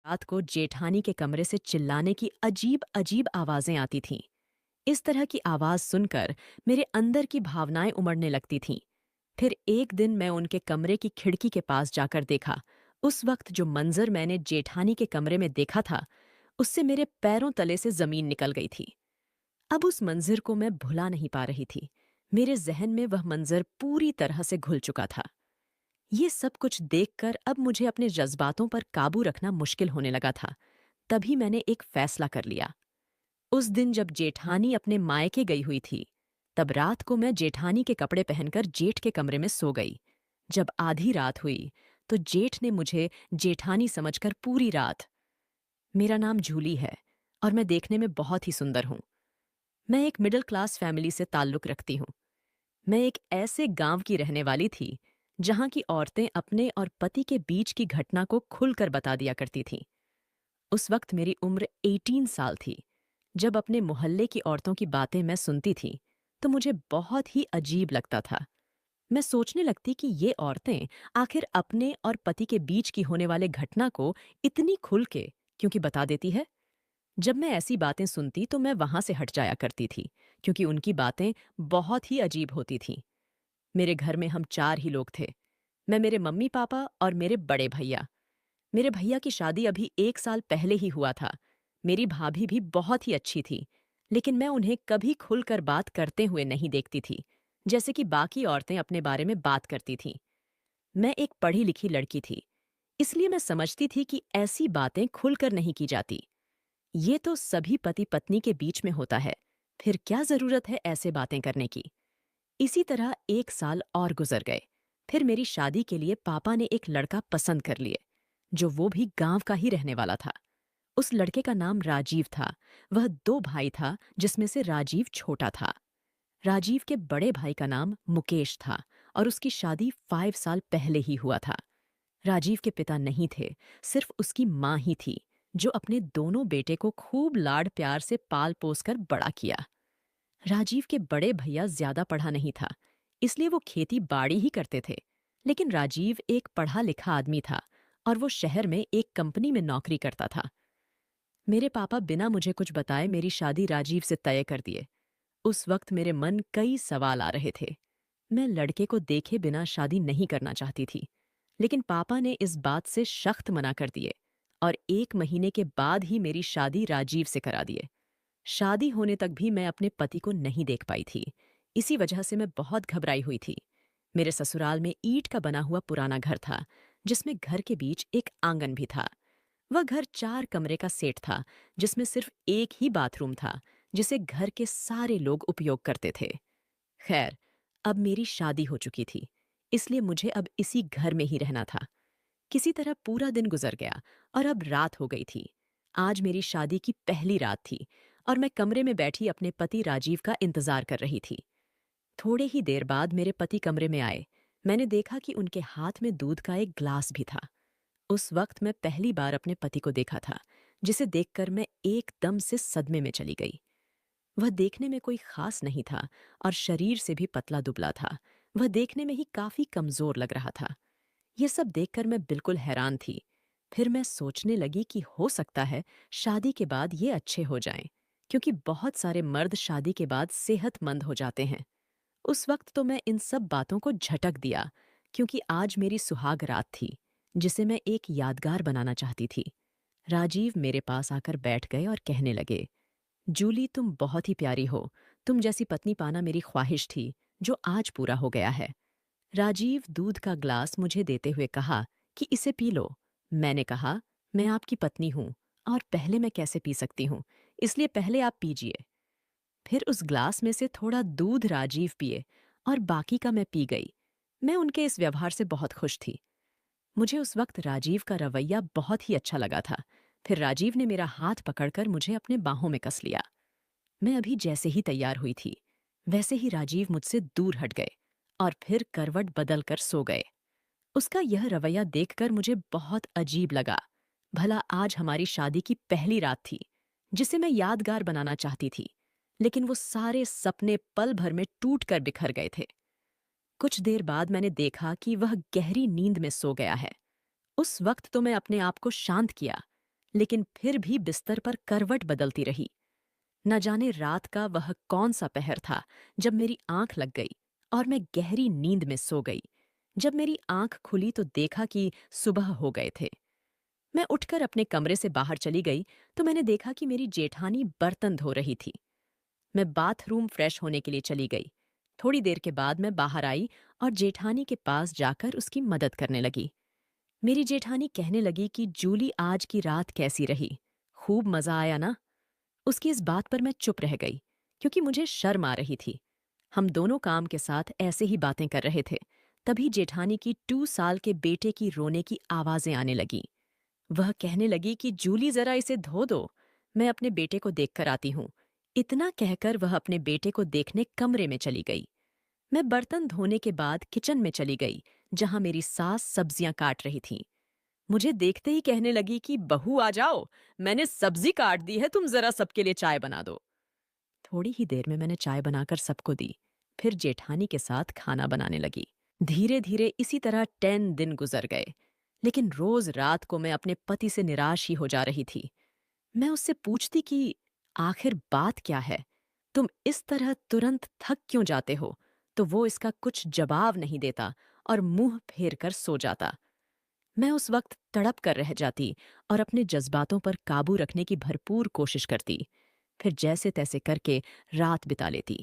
रात को जेठानी के कमरे से चिल्लाने की अजीब अजीब आवाजें आती थीं। इस तरह की आवाज सुनकर मेरे अंदर की भावनाएं उमड़ने लगती थीं। फिर एक दिन मैं उनके कमरे की खिड़की के पास जाकर देखा। उस वक्त जो मंजर मैंने जेठानी के कमरे में देखा था, उससे मेरे पैरों तले से जमीन निकल गई थी। अब उस मंजर को मैं भुला नहीं पा रही थी। मेरे जहन में वह मंजर पूरी तरह से घुल चुका था। ये सब कुछ देखकर अब मुझे अपने जज्बातों पर काबू रखना मुश्किल होने लगा था। तभी मैंने एक फैसला कर लिया। उस दिन जब जेठानी अपने मायके गई हुई थी, तब रात को मैं जेठानी के कपड़े पहनकर जेठ के कमरे में सो गई। जब आधी रात हुई, तो जेठ ने मुझे जेठानी समझकर पूरी रात। मेरा नाम जूली है और मैं देखने में बहुत ही सुंदर हूँ। मैं एक मिडिल क्लास फैमिली से ताल्लुक रखती हूँ। मैं एक ऐसे गांव की रहने वाली थी जहां की औरतें अपने और पति के बीच की घटना को खुलकर बता दिया करती थीं। उस वक्त मेरी उम्र 18 साल थी। जब अपने मोहल्ले की औरतों की बातें मैं सुनती थी, तो मुझे बहुत ही अजीब लगता था। मैं सोचने लगती कि ये औरतें आखिर अपने और पति के बीच की होने वाले घटना को इतनी खुल के क्योंकि बता देती है। जब मैं ऐसी बातें सुनती तो मैं वहां से हट जाया करती थी, क्योंकि उनकी बातें बहुत ही अजीब होती थीं। मेरे घर में हम 4 ही लोग थे। मैं, मेरे मम्मी-पापा और मेरे बड़े भैया। मेरे भैया की शादी अभी 1 साल पहले ही हुआ था। मेरी भाभी भी बहुत ही अच्छी थी, लेकिन मैं उन्हें कभी खुलकर बात करते हुए नहीं देखती थी, जैसे कि बाकी औरतें अपने बारे में बात करती थीं। मैं एक पढ़ी-लिखी लड़की थी, इसलिए मैं समझती थी कि ऐसी बातें खुलकर नहीं की जाती। ये तो सभी पति-पत्नी के बीच में होता है, फिर क्या ज़रूरत है ऐसे बातें करने की? इसी तरह 1 साल और गुजर गए। फिर मेरी शादी के लिए पापा ने एक लड़का पसंद कर लिए, जो वो भी गांव का ही रहने वाला था। उस लड़के का नाम राजीव था। वह 2 भाई था, जिसमें से राजीव छोटा था। राजीव के बड़े भाई का नाम मुकेश था और उसकी शादी 5 साल पहले ही हुआ था। राजीव के पिता नहीं थे, सिर्फ उसकी माँ ही थी, जो अपने दोनों बेटे को खूब लाड प्यार से पाल पोस कर बड़ा किया। राजीव के बड़े भैया ज्यादा पढ़ा नहीं था, इसलिए वो खेती बाड़ी ही करते थे। लेकिन राजीव एक पढ़ा लिखा आदमी था और वो शहर में एक कंपनी में नौकरी करता था। मेरे पापा बिना मुझे कुछ बताए मेरी शादी राजीव से तय कर दिए। उस वक्त मेरे मन कई सवाल आ रहे थे। मैं लड़के को देखे बिना शादी नहीं करना चाहती थी, लेकिन पापा ने इस बात से सख्त मना कर दिए और 1 महीने के बाद ही मेरी शादी राजीव से करा दिए। शादी होने तक भी मैं अपने पति को नहीं देख पाई थी। इसी वजह से मैं बहुत घबराई हुई थी। मेरे ससुराल में ईंट का बना हुआ पुराना घर था, जिसमें घर के बीच एक आंगन भी था। वह घर 4 कमरे का सेट था, जिसमें सिर्फ एक ही बाथरूम था, जिसे घर के सारे लोग उपयोग करते थे। खैर, अब मेरी शादी हो चुकी थी, इसलिए मुझे अब इसी घर में ही रहना था। किसी तरह पूरा दिन गुजर गया और अब रात हो गई थी। आज मेरी शादी की पहली रात थी और मैं कमरे में बैठी अपने पति राजीव का इंतजार कर रही थी। थोड़े ही देर बाद मेरे पति कमरे में आए। मैंने देखा कि उनके हाथ में दूध का एक ग्लास भी था। उस वक्त मैं पहली बार अपने पति को देखा था, जिसे देखकर मैं एकदम से सदमे में चली गई। वह देखने में कोई खास नहीं था और शरीर से भी पतला दुबला था। वह देखने में ही काफी कमजोर लग रहा था। ये सब देखकर मैं बिल्कुल हैरान थी। फिर मैं सोचने लगी कि हो सकता है शादी के बाद ये अच्छे हो जाएं, क्योंकि बहुत सारे मर्द शादी के बाद सेहतमंद हो जाते हैं। उस वक्त तो मैं इन सब बातों को झटक दिया, क्योंकि आज मेरी सुहाग रात थी, जिसे मैं एक यादगार बनाना चाहती थी। राजीव मेरे पास आकर बैठ गए और कहने लगे, जूली, तुम बहुत ही प्यारी हो। तुम जैसी पत्नी पाना मेरी ख्वाहिश थी, जो आज पूरा हो गया है। राजीव दूध का ग्लास मुझे देते हुए कहा कि इसे पी लो। मैंने कहा, मैं आपकी पत्नी हूं और पहले मैं कैसे पी सकती हूँ, इसलिए पहले आप पीजिए। फिर उस ग्लास में से थोड़ा दूध राजीव पिए और बाकी का मैं पी गई। मैं उनके इस व्यवहार से बहुत खुश थी। मुझे उस वक्त राजीव का रवैया बहुत ही अच्छा लगा था। फिर राजीव ने मेरा हाथ पकड़कर मुझे अपने बाहों में कस लिया। मैं अभी जैसे ही तैयार हुई थी, वैसे ही राजीव मुझसे दूर हट गए और फिर करवट बदल कर सो गए। उसका यह रवैया देखकर मुझे बहुत अजीब लगा। भला आज हमारी शादी की पहली रात थी, जिसे मैं यादगार बनाना चाहती थी, लेकिन वो सारे सपने पल भर में टूट कर बिखर गए थे। कुछ देर बाद मैंने देखा कि वह गहरी नींद में सो गया है। उस वक्त तो मैं अपने आप को शांत किया, लेकिन फिर भी बिस्तर पर करवट बदलती रही। न जाने रात का वह कौन सा पहर था जब मेरी आंख लग गई और मैं गहरी नींद में सो गई। जब मेरी आंख खुली तो देखा कि सुबह हो गए थे। मैं उठकर अपने कमरे से बाहर चली गई तो मैंने देखा कि मेरी जेठानी बर्तन धो रही थी। मैं बाथरूम फ्रेश होने के लिए चली गई। थोड़ी देर के बाद मैं बाहर आई और जेठानी के पास जाकर उसकी मदद करने लगी। मेरी जेठानी कहने लगी कि जूली आज की रात कैसी रही। खूब मजा आया ना? उसकी इस बात पर मैं चुप रह गई क्योंकि मुझे शर्म आ रही थी। हम दोनों काम के साथ ऐसे ही बातें कर रहे थे। तभी जेठानी की 2 साल के बेटे की रोने की आवाजें आने लगी। वह कहने लगी कि जूली जरा इसे धो दो, मैं अपने बेटे को देखकर आती हूँ। इतना कहकर वह अपने बेटे को देखने कमरे में चली गई। मैं बर्तन धोने के बाद किचन में चली गई जहां मेरी सास सब्जियां काट रही थी। मुझे देखते ही कहने लगी कि बहू आ जाओ, मैंने सब्जी काट दी है, तुम जरा सबके लिए चाय बना दो। थोड़ी ही देर में मैंने चाय बनाकर सबको दी। फिर जेठानी के साथ खाना बनाने लगी। धीरे धीरे इसी तरह 10 दिन गुजर गए। लेकिन रोज रात को मैं अपने पति से निराश ही हो जा रही थी। मैं उससे पूछती कि आखिर बात क्या है, तुम इस तरह तुरंत थक क्यों जाते हो? तो वो इसका कुछ जवाब नहीं देता और मुंह फेर कर सो जाता। मैं उस वक्त तड़प कर रह जाती और अपने जज्बातों पर काबू रखने की भरपूर कोशिश करती। फिर जैसे तैसे करके रात बिता लेती।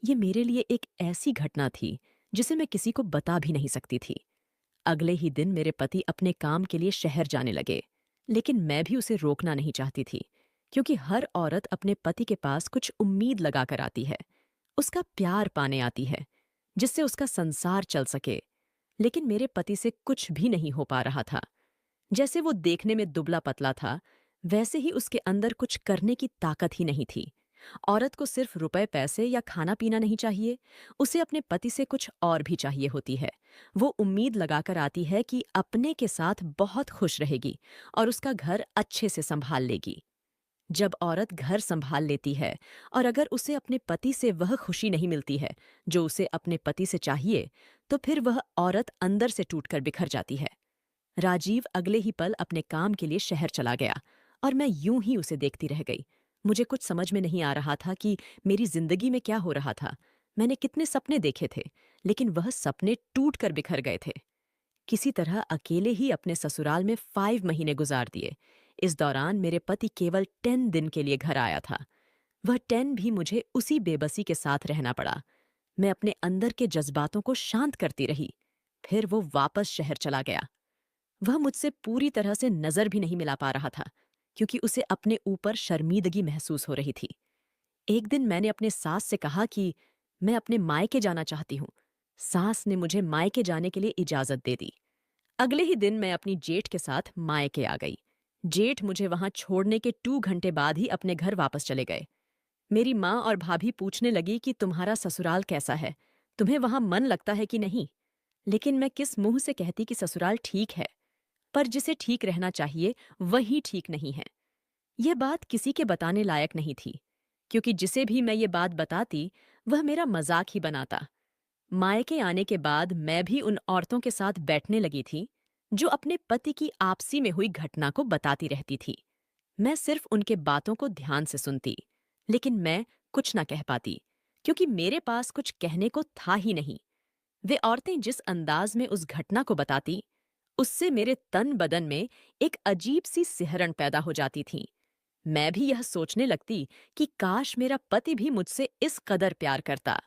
ये मेरे लिए एक ऐसी घटना थी जिसे मैं किसी को बता भी नहीं सकती थी। अगले ही दिन मेरे पति अपने काम के लिए शहर जाने लगे। लेकिन मैं भी उसे रोकना नहीं चाहती थी, क्योंकि हर औरत अपने पति के पास कुछ उम्मीद लगाकर आती है। उसका प्यार पाने आती है, जिससे उसका संसार चल सके। लेकिन मेरे पति से कुछ भी नहीं हो पा रहा था। जैसे वो देखने में दुबला पतला था, वैसे ही उसके अंदर कुछ करने की ताकत ही नहीं थी। औरत को सिर्फ रुपए पैसे या खाना पीना नहीं चाहिए, उसे अपने पति से कुछ और भी चाहिए होती है। वो उम्मीद लगाकर आती है कि अपने के साथ बहुत खुश रहेगी और उसका घर अच्छे से संभाल लेगी। जब औरत घर संभाल लेती है और अगर उसे अपने पति से वह खुशी नहीं मिलती है जो उसे अपने पति से चाहिए, तो फिर वह औरत अंदर से टूटकर बिखर जाती है। राजीव अगले ही पल अपने काम के लिए शहर चला गया और मैं यूं ही उसे देखती रह गई। मुझे कुछ समझ में नहीं आ रहा था कि मेरी जिंदगी में क्या हो रहा था। मैंने कितने सपने देखे थे, लेकिन वह सपने टूट कर बिखर गए थे। किसी तरह अकेले ही अपने ससुराल में 5 महीने गुजार दिए। इस दौरान मेरे पति केवल 10 दिन के लिए घर आया था। वह 10 भी मुझे उसी बेबसी के साथ रहना पड़ा। मैं अपने अंदर के जज्बातों को शांत करती रही। फिर वो वापस शहर चला गया। वह मुझसे पूरी तरह से नजर भी नहीं मिला पा रहा था, क्योंकि उसे अपने ऊपर शर्मिंदगी महसूस हो रही थी। एक दिन मैंने अपने सास से कहा कि मैं अपने मायके जाना चाहती हूँ। सास ने मुझे मायके जाने के लिए इजाजत दे दी। अगले ही दिन मैं अपनी जेठ के साथ मायके आ गई। जेठ मुझे वहां छोड़ने के 2 घंटे बाद ही अपने घर वापस चले गए। मेरी माँ और भाभी पूछने लगी कि तुम्हारा ससुराल कैसा है, तुम्हें वहां मन लगता है कि नहीं। लेकिन मैं किस मुंह से कहती कि ससुराल ठीक है, पर जिसे ठीक रहना चाहिए वही ठीक नहीं है। यह बात किसी के बताने लायक नहीं थी, क्योंकि जिसे भी मैं ये बात बताती वह मेरा मजाक ही बनाता। मायके आने के बाद मैं भी उन औरतों के साथ बैठने लगी थी जो अपने पति की आपसी में हुई घटना को बताती रहती थी। मैं सिर्फ उनके बातों को ध्यान से सुनती, लेकिन मैं कुछ ना कह पाती, क्योंकि मेरे पास कुछ कहने को था ही नहीं। वे औरतें जिस अंदाज में उस घटना को बताती, उससे मेरे तन बदन में एक अजीब सी सिहरन पैदा हो जाती थी। मैं भी यह सोचने लगती कि काश मेरा पति भी मुझसे इस कदर प्यार करता।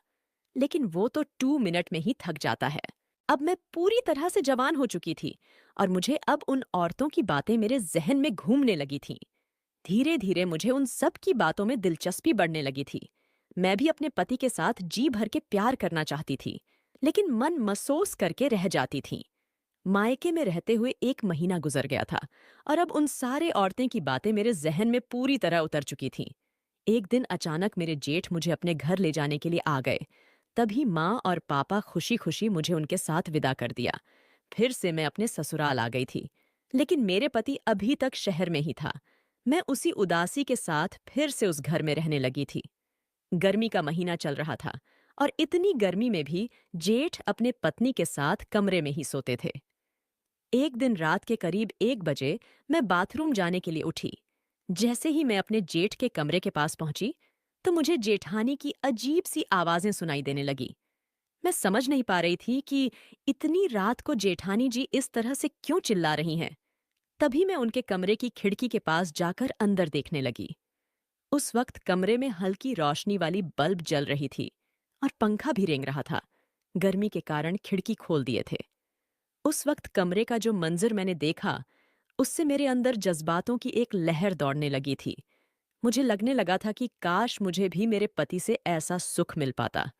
लेकिन वो तो 2 मिनट में ही थक जाता है। अब मैं पूरी तरह से जवान हो चुकी थी और मुझे अब उन औरतों की बातें मेरे जहन में घूमने लगी थीं। धीरे धीरे मुझे उन सब की बातों में दिलचस्पी बढ़ने लगी थी। मैं भी अपने पति के साथ जी भर के प्यार करना चाहती थी, लेकिन मन महसूस करके रह जाती थी। मायके में रहते हुए 1 महीना गुजर गया था और अब उन सारे औरतें की बातें मेरे जहन में पूरी तरह उतर चुकी थीं। एक दिन अचानक मेरे जेठ मुझे अपने घर ले जाने के लिए आ गए। तभी माँ और पापा खुशी खुशी मुझे उनके साथ विदा कर दिया। फिर से मैं अपने ससुराल आ गई थी, लेकिन मेरे पति अभी तक शहर में ही था। मैं उसी उदासी के साथ फिर से उस घर में रहने लगी थी। गर्मी का महीना चल रहा था और इतनी गर्मी में भी जेठ अपने पत्नी के साथ कमरे में ही सोते थे। एक दिन रात के करीब 1 बजे मैं बाथरूम जाने के लिए उठी। जैसे ही मैं अपने जेठ के कमरे के पास पहुंची, तो मुझे जेठानी की अजीब सी आवाजें सुनाई देने लगी। मैं समझ नहीं पा रही थी कि इतनी रात को जेठानी जी इस तरह से क्यों चिल्ला रही हैं। तभी मैं उनके कमरे की खिड़की के पास जाकर अंदर देखने लगी। उस वक्त कमरे में हल्की रोशनी वाली बल्ब जल रही थी और पंखा भी रेंग रहा था। गर्मी के कारण खिड़की खोल दिए थे। उस वक्त कमरे का जो मंजर मैंने देखा, उससे मेरे अंदर जज्बातों की एक लहर दौड़ने लगी थी। मुझे लगने लगा था कि काश मुझे भी मेरे पति से ऐसा सुख मिल पाता।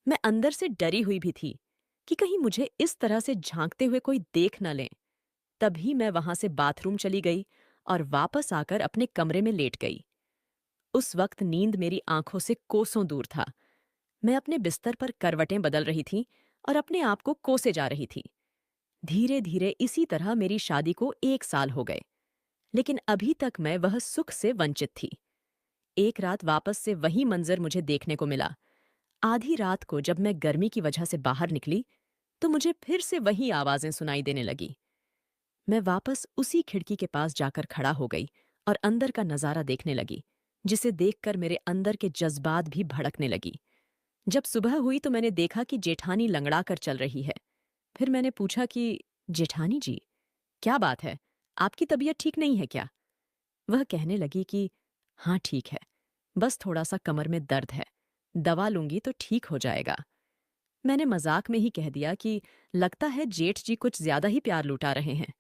मैं अंदर से डरी हुई भी थी कि कहीं मुझे इस तरह से झांकते हुए कोई देख न ले। तभी मैं वहां से बाथरूम चली गई और वापस आकर अपने कमरे में लेट गई। उस वक्त नींद मेरी आंखों से कोसों दूर था। मैं अपने बिस्तर पर करवटें बदल रही थी और अपने आप को कोसे जा रही थी। धीरे धीरे इसी तरह मेरी शादी को 1 साल हो गए, लेकिन अभी तक मैं वह सुख से वंचित थी। एक रात वापस से वही मंजर मुझे देखने को मिला। आधी रात को जब मैं गर्मी की वजह से बाहर निकली, तो मुझे फिर से वही आवाजें सुनाई देने लगी। मैं वापस उसी खिड़की के पास जाकर खड़ा हो गई और अंदर का नजारा देखने लगी, जिसे देखकर मेरे अंदर के जज्बात भी भड़कने लगी। जब सुबह हुई तो मैंने देखा कि जेठानी लंगड़ा कर चल रही है। फिर मैंने पूछा कि जेठानी जी, क्या बात है? आपकी तबीयत ठीक नहीं है क्या? वह कहने लगी कि हाँ ठीक है, बस थोड़ा सा कमर में दर्द है, दवा लूंगी तो ठीक हो जाएगा। मैंने मजाक में ही कह दिया कि लगता है जेठ जी कुछ ज्यादा ही प्यार लुटा रहे हैं।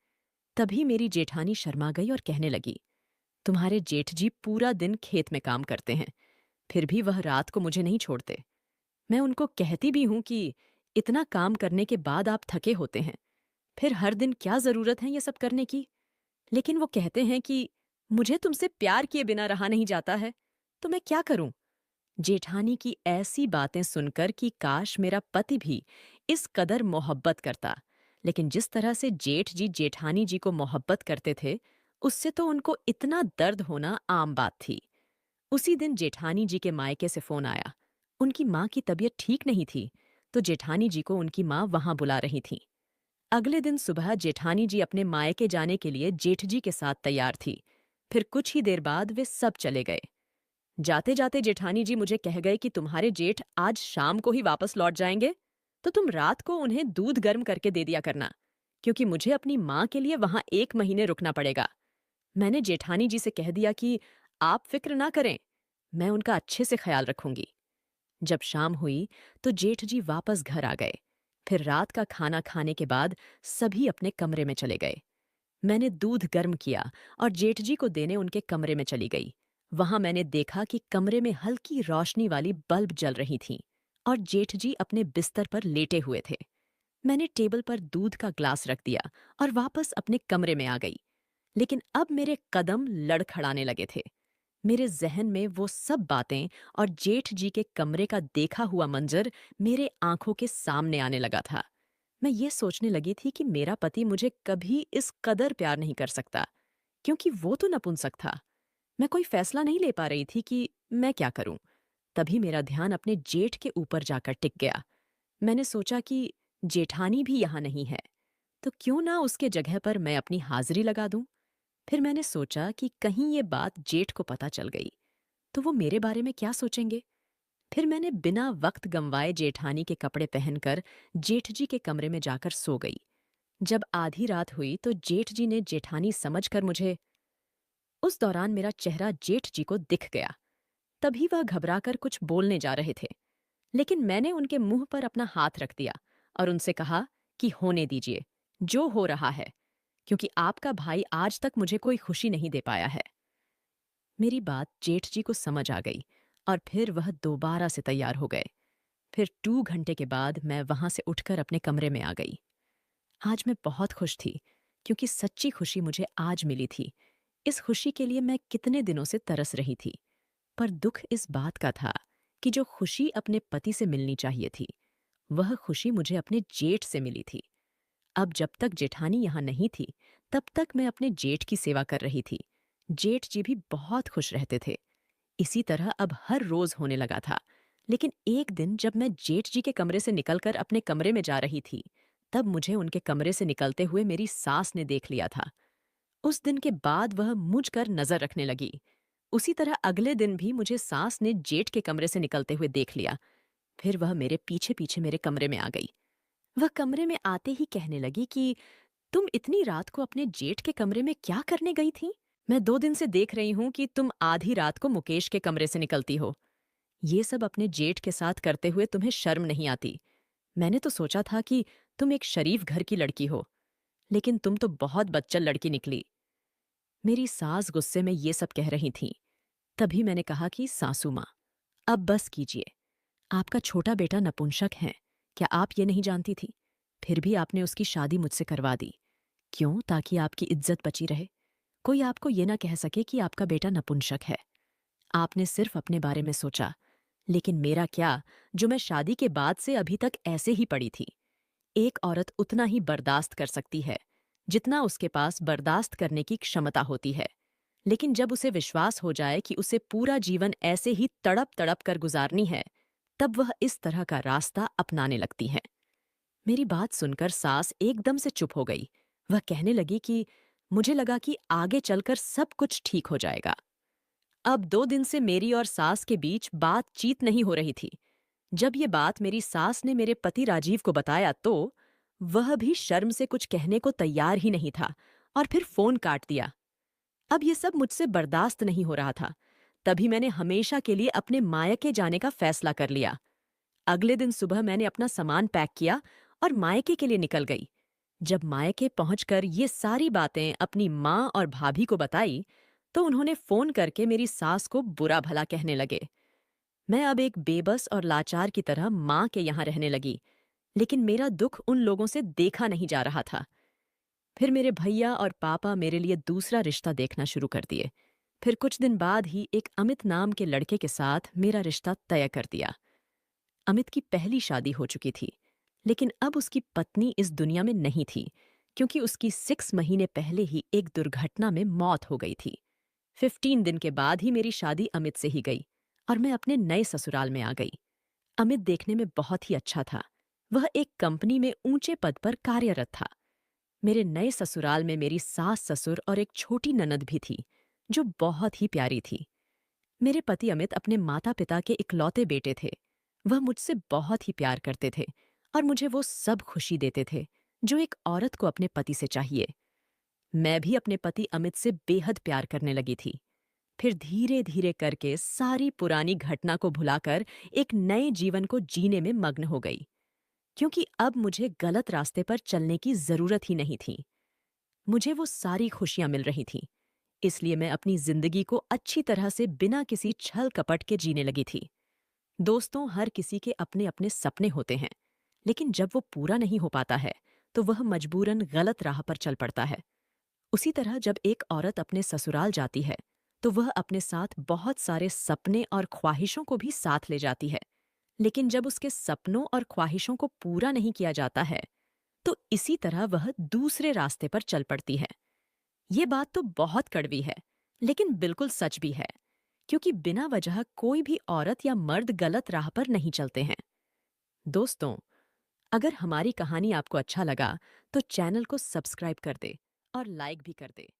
तभी मेरी जेठानी शर्मा गई और कहने लगी, तुम्हारे जेठ जी पूरा दिन खेत में काम करते हैं, फिर भी वह रात को मुझे नहीं छोड़ते। मैं उनको कहती भी हूं कि इतना काम करने के बाद आप थके होते हैं, फिर हर दिन क्या जरूरत है ये सब करने की। लेकिन वो कहते हैं कि मुझे तुमसे प्यार किए बिना रहा नहीं जाता है, तो मैं क्या करूं। जेठानी की ऐसी बातें सुनकर कि काश मेरा पति भी इस कदर मोहब्बत करता, लेकिन जिस तरह से जेठ जी जेठानी जी को मोहब्बत करते थे, उससे तो उनको इतना दर्द होना आम बात थी। उसी दिन जेठानी जी के मायके से फोन आया। उनकी माँ की तबीयत ठीक नहीं थी, तो जेठानी जी को उनकी माँ वहां बुला रही थी। अगले दिन सुबह जेठानी जी अपने मायके जाने के लिए जेठ जी के साथ तैयार थी। फिर कुछ ही देर बाद वे सब चले गए। जाते जाते जेठानी जी मुझे कह गए कि तुम्हारे जेठ आज शाम को ही वापस लौट जाएंगे, तो तुम रात को उन्हें दूध गर्म करके दे दिया करना, क्योंकि मुझे अपनी माँ के लिए वहां 1 महीने रुकना पड़ेगा। मैंने जेठानी जी से कह दिया कि आप फिक्र ना करें, मैं उनका अच्छे से ख्याल रखूंगी। जब शाम हुई तो जेठ जी वापस घर आ गए। फिर रात का खाना खाने के बाद सभी अपने कमरे में चले गए। मैंने दूध गर्म किया और जेठ जी को देने उनके कमरे में चली गई। वहां मैंने देखा कि कमरे में हल्की रोशनी वाली बल्ब जल रही थी और जेठ जी अपने बिस्तर पर लेटे हुए थे। मैंने टेबल पर दूध का ग्लास रख दिया और वापस अपने कमरे में आ गई। लेकिन अब मेरे कदम लड़खड़ाने लगे थे। मेरे जहन में वो सब बातें और जेठ जी के कमरे का देखा हुआ मंजर मेरे आंखों के सामने आने लगा था। मैं ये सोचने लगी थी कि मेरा पति मुझे कभी इस कदर प्यार नहीं कर सकता, क्योंकि वो तो नपुंसक था। मैं कोई फैसला नहीं ले पा रही थी कि मैं क्या करूं। तभी मेरा ध्यान अपने जेठ के ऊपर जाकर टिक गया। मैंने सोचा कि जेठानी भी यहाँ नहीं है, तो क्यों ना उसके जगह पर मैं अपनी हाजिरी लगा दूं। फिर मैंने सोचा कि कहीं ये बात जेठ को पता चल गई तो वो मेरे बारे में क्या सोचेंगे। फिर मैंने बिना वक्त गंवाए जेठानी के कपड़े पहनकर जेठ जी के कमरे में जाकर सो गई। जब आधी रात हुई तो जेठ जी ने जेठानी समझकर मुझे। उस दौरान मेरा चेहरा जेठ जी को दिख गया। तभी वह घबराकर कुछ बोलने जा रहे थे, लेकिन मैंने उनके मुंह पर अपना हाथ रख दिया और उनसे कहा कि होने दीजिए, जो हो रहा है, क्योंकि आपका भाई आज तक मुझे कोई खुशी नहीं दे पाया है। मेरी बात जेठ जी को समझ आ गई और फिर वह दोबारा से तैयार हो गए। फिर 2 घंटे के बाद मैं वहां से उठकर अपने कमरे में आ गई। आज मैं बहुत खुश थी, क्योंकि सच्ची खुशी मुझे आज मिली थी। इस खुशी के लिए मैं कितने दिनों से तरस रही थी। पर दुख इस बात का था कि जो खुशी अपने पति से मिलनी चाहिए थी, वह खुशी मुझे अपने जेठ से मिली थी। अब जब तक जेठानी यहाँ नहीं थी, तब तक मैं अपने जेठ की सेवा कर रही थी। जेठ जी भी बहुत खुश रहते थे। इसी तरह अब हर रोज होने लगा था। लेकिन एक दिन जब मैं जेठ जी के कमरे से निकलकर अपने कमरे में जा रही थी, तब मुझे उनके कमरे से निकलते हुए मेरी सास ने देख लिया था। उस दिन के बाद वह मुझ कर नजर रखने लगी। उसी तरह अगले दिन भी मुझे सास ने जेठ के कमरे से निकलते हुए देख लिया। फिर वह मेरे पीछे पीछे मेरे कमरे में आ गई। वह कमरे में आते ही कहने लगी कि तुम इतनी रात को अपने जेठ के कमरे में क्या करने गई थी? मैं 2 दिन से देख रही हूं कि तुम आधी रात को मुकेश के कमरे से निकलती हो। ये सब अपने जेठ के साथ करते हुए तुम्हें शर्म नहीं आती? मैंने तो सोचा था कि तुम एक शरीफ घर की लड़की हो, लेकिन तुम तो बहुत बच्चल लड़की निकली। मेरी सास गुस्से में ये सब कह रही थीं। तभी मैंने कहा कि सासू माँ, अब बस कीजिए। आपका छोटा बेटा नपुंसक है, क्या आप ये नहीं जानती थी? फिर भी आपने उसकी शादी मुझसे करवा दी। क्यों? ताकि आपकी इज्जत बची रहे। कोई आपको ये ना कह सके कि आपका बेटा नपुंसक है। आपने सिर्फ अपने बारे में सोचा, लेकिन मेरा क्या, जो मैं शादी के बाद से अभी तक ऐसे ही पड़ी थी। एक औरत उतना ही बर्दाश्त कर सकती है जितना उसके पास बर्दाश्त करने की क्षमता होती है, लेकिन जब उसे विश्वास हो जाए कि उसे पूरा जीवन ऐसे ही तड़प तड़प कर गुजारनी है, तब वह इस तरह का रास्ता अपनाने लगती है। मेरी बात सुनकर सास एकदम से चुप हो गई। वह कहने लगी कि मुझे लगा कि आगे चलकर सब कुछ ठीक हो जाएगा। अब 2 दिन से मेरी और सास के बीच बातचीत नहीं हो रही थी। जब ये बात मेरी सास ने मेरे पति राजीव को बताया तो वह भी शर्म से कुछ कहने को तैयार ही नहीं था और फिर फोन काट दिया। अब ये सब मुझसे बर्दाश्त नहीं हो रहा था। तभी मैंने हमेशा के लिए अपने मायके जाने का फैसला कर लिया। अगले दिन सुबह मैंने अपना सामान पैक किया और मायके के लिए निकल गई। जब मायके पहुंचकर ये सारी बातें अपनी माँ और भाभी को बताई, तो उन्होंने फोन करके मेरी सास को बुरा भला कहने लगे। मैं अब एक बेबस और लाचार की तरह माँ के यहाँ रहने लगी, लेकिन मेरा दुख उन लोगों से देखा नहीं जा रहा था। फिर मेरे भैया और पापा मेरे लिए दूसरा रिश्ता देखना शुरू कर दिए। फिर कुछ दिन बाद ही एक अमित नाम के लड़के के साथ मेरा रिश्ता तय कर दिया। अमित की पहली शादी हो चुकी थी, लेकिन अब उसकी पत्नी इस दुनिया में नहीं थी, क्योंकि उसकी 6 महीने पहले ही एक दुर्घटना में मौत हो गई थी। 15 दिन के बाद ही मेरी शादी अमित से ही गई और मैं अपने नए ससुराल में आ गई। अमित देखने में बहुत ही अच्छा था। वह एक कंपनी में ऊंचे पद पर कार्यरत था। मेरे नए ससुराल में मेरी सास ससुर और एक छोटी ननद भी थी, जो बहुत ही प्यारी थी। मेरे पति अमित अपने माता पिता के इकलौते बेटे थे। वह मुझसे बहुत ही प्यार करते थे और मुझे वो सब खुशी देते थे जो एक औरत को अपने पति से चाहिए। मैं भी अपने पति अमित से बेहद प्यार करने लगी थी। फिर धीरे धीरे करके सारी पुरानी घटना को भुलाकर एक नए जीवन को जीने में मग्न हो गई, क्योंकि अब मुझे गलत रास्ते पर चलने की जरूरत ही नहीं थी। मुझे वो सारी खुशियां मिल रही थीं। इसलिए मैं अपनी जिंदगी को अच्छी तरह से बिना किसी छल कपट के जीने लगी थी। दोस्तों, हर किसी के अपने अपने सपने होते हैं, लेकिन जब वो पूरा नहीं हो पाता है तो वह मजबूरन गलत राह पर चल पड़ता है। उसी तरह जब एक औरत अपने ससुराल जाती है तो वह अपने साथ बहुत सारे सपने और ख्वाहिशों को भी साथ ले जाती है, लेकिन जब उसके सपनों और ख्वाहिशों को पूरा नहीं किया जाता है तो इसी तरह वह दूसरे रास्ते पर चल पड़ती है। ये बात तो बहुत कड़वी है, लेकिन बिल्कुल सच भी है, क्योंकि बिना वजह कोई भी औरत या मर्द गलत राह पर नहीं चलते हैं। दोस्तों, अगर हमारी कहानी आपको अच्छा लगा तो चैनल को सब्सक्राइब कर दे और लाइक भी कर दे।